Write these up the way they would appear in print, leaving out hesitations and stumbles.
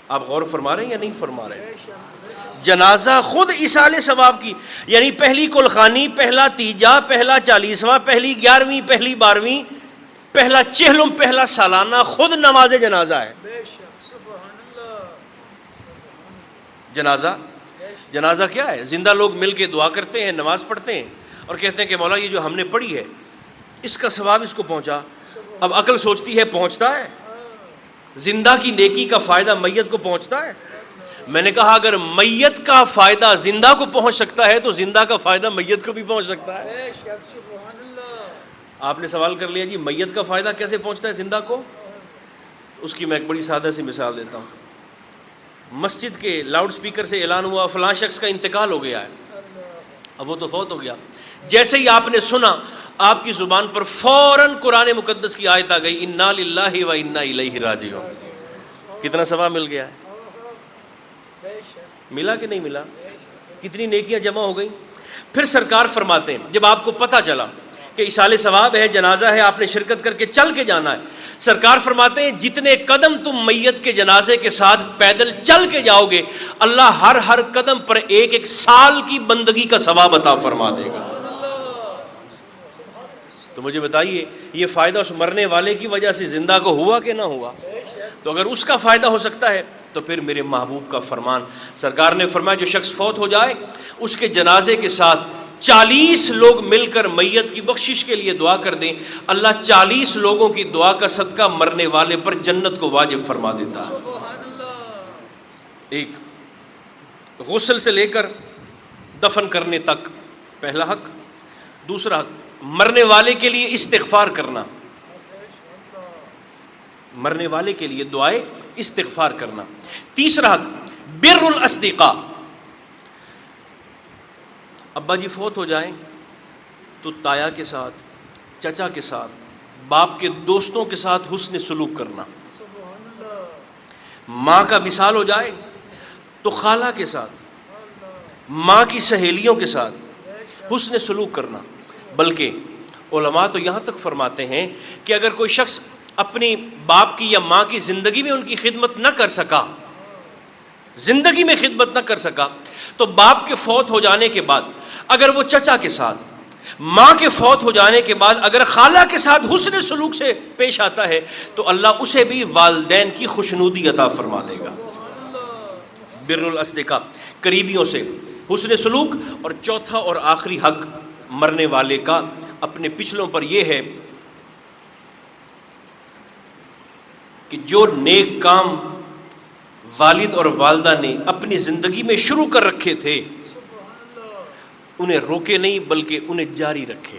آپ غور فرما رہے ہیں یا نہیں فرما رہے ہیں؟ جنازہ خود ایصال ثواب کی، یعنی پہلی کلخانی، پہلا تیجا، پہلا 40واں، پہلی 11ویں، پہلی 12ویں، پہلا چہلم، پہلا سالانہ خود نماز جنازہ ہے۔ جنازہ کیا ہے؟ زندہ لوگ مل کے دعا کرتے ہیں، نماز پڑھتے ہیں اور کہتے ہیں کہ مولا یہ جو ہم نے پڑھی ہے اس کا ثواب اس کو پہنچا۔ اب عقل سوچتی ہے پہنچتا ہے؟ زندہ کی نیکی کا فائدہ میت کو پہنچتا ہے؟ میں نے کہا اگر میت کا فائدہ زندہ کو پہنچ سکتا ہے تو زندہ کا فائدہ میت کو بھی پہنچ سکتا ہے۔ آپ نے سوال کر لیا جی میت کا فائدہ کیسے پہنچتا ہے زندہ کو؟ اس کی میں ایک بڑی سادہ سی مثال دیتا ہوں۔ مسجد کے لاؤڈ سپیکر سے اعلان ہوا فلاں شخص کا انتقال ہو گیا ہے، اب وہ تو فوت ہو گیا، جیسے ہی آپ نے سنا آپ کی زبان پر فوراً قرآن مقدس کی آیت آ گئی انا للہ و انا الیہ راجعون۔ کتنا ثواب مل گیا ہے؟ ملا کہ نہیں ملا؟ کتنی نیکیاں جمع ہو گئیں۔ پھر سرکار فرماتے ہیں جب آپ کو پتہ چلا کہ ایصال ثواب ہے، جنازہ ہے، آپ نے شرکت کر کے چل کے جانا ہے، سرکار فرماتے ہیں جتنے قدم تم میت کے جنازے کے ساتھ پیدل چل کے جاؤ گے اللہ ہر قدم پر ایک ایک سال کی بندگی کا ثواب عطا فرما دے گا۔ تو مجھے بتائیے یہ فائدہ اس مرنے والے کی وجہ سے زندہ کو ہوا کہ نہ ہوا؟ تو اگر اس کا فائدہ ہو سکتا ہے تو پھر میرے محبوب کا فرمان، سرکار نے فرمایا جو شخص فوت ہو جائے اس کے جنازے کے ساتھ 40 لوگ مل کر میت کی بخشش کے لیے دعا کر دیں، اللہ 40 لوگوں کی دعا کا صدقہ مرنے والے پر جنت کو واجب فرما دیتا ہے۔ ایک غسل سے لے کر دفن کرنے تک پہلا حق، دوسرا حق مرنے والے کے لیے استغفار کرنا، مرنے والے کے لیے دعائے استغفار کرنا، تیسرا حق بر الاصدقاء، ابا جی فوت ہو جائیں تو تایا کے ساتھ، چچا کے ساتھ، باپ کے دوستوں کے ساتھ حسن سلوک کرنا، ماں کا وصال ہو جائے تو خالہ کے ساتھ، ماں کی سہیلیوں کے ساتھ حسن سلوک کرنا۔ بلکہ علماء تو یہاں تک فرماتے ہیں کہ اگر کوئی شخص اپنی باپ کی یا ماں کی زندگی میں ان کی خدمت نہ کر سکا، زندگی میں خدمت نہ کر سکا، تو باپ کے فوت ہو جانے کے بعد اگر وہ چچا کے ساتھ، ماں کے فوت ہو جانے کے بعد اگر خالہ کے ساتھ حسن سلوک سے پیش آتا ہے تو اللہ اسے بھی والدین کی خوشنودی عطا فرما دے گا۔ بر الاصدقاء، قریبیوں سے حسن سلوک، اور چوتھا اور آخری حق مرنے والے کا اپنے پچھلوں پر یہ ہے کہ جو نیک کام والد اور والدہ نے اپنی زندگی میں شروع کر رکھے تھے انہیں روکے نہیں بلکہ انہیں جاری رکھے۔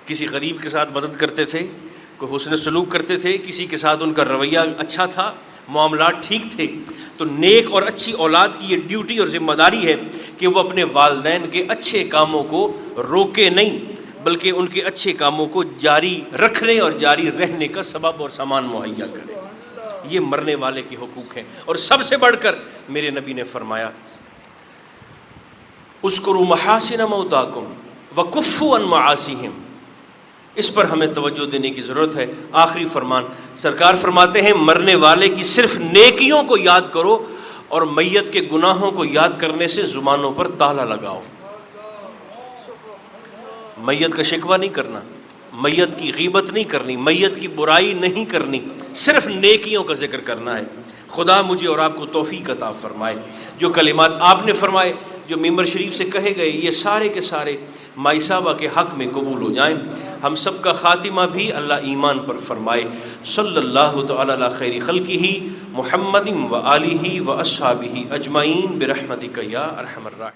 کسی غریب کے ساتھ مدد کرتے تھے، کوئی حسن سلوک کرتے تھے، کسی کے ساتھ ان کا رویہ اچھا تھا، معاملات ٹھیک تھے، تو نیک اور اچھی اولاد کی یہ ڈیوٹی اور ذمہ داری ہے کہ وہ اپنے والدین کے اچھے کاموں کو روکے نہیں بلکہ ان کے اچھے کاموں کو جاری رکھنے اور جاری رہنے کا سبب اور سامان مہیا کرے۔ یہ مرنے والے کے حقوق ہیں، اور سب سے بڑھ کر میرے نبی نے فرمایا اذکروا محاسن موتاکم وکفوا عن معاصیہم، اس پر ہمیں توجہ دینے کی ضرورت ہے۔ آخری فرمان، سرکار فرماتے ہیں مرنے والے کی صرف نیکیوں کو یاد کرو اور میت کے گناہوں کو یاد کرنے سے زبانوں پر تالا لگاؤ۔ میت کا شکوہ نہیں کرنا، میت کی غیبت نہیں کرنی، میت کی برائی نہیں کرنی، صرف نیکیوں کا ذکر کرنا ہے۔ خدا مجھے اور آپ کو توفیق عطا فرمائے۔ جو کلمات آپ نے فرمائے، جو ممبر شریف سے کہے گئے، یہ سارے کے سارے مائی صاحبہ کے حق میں قبول ہو جائیں۔ ہم سب کا خاتمہ بھی اللہ ایمان پر فرمائے۔ صلی اللہ تعالی علی خیر خلقہ محمد و آلہ و اصحابہ اجمعین برحمتک یا ارحم الراحمین۔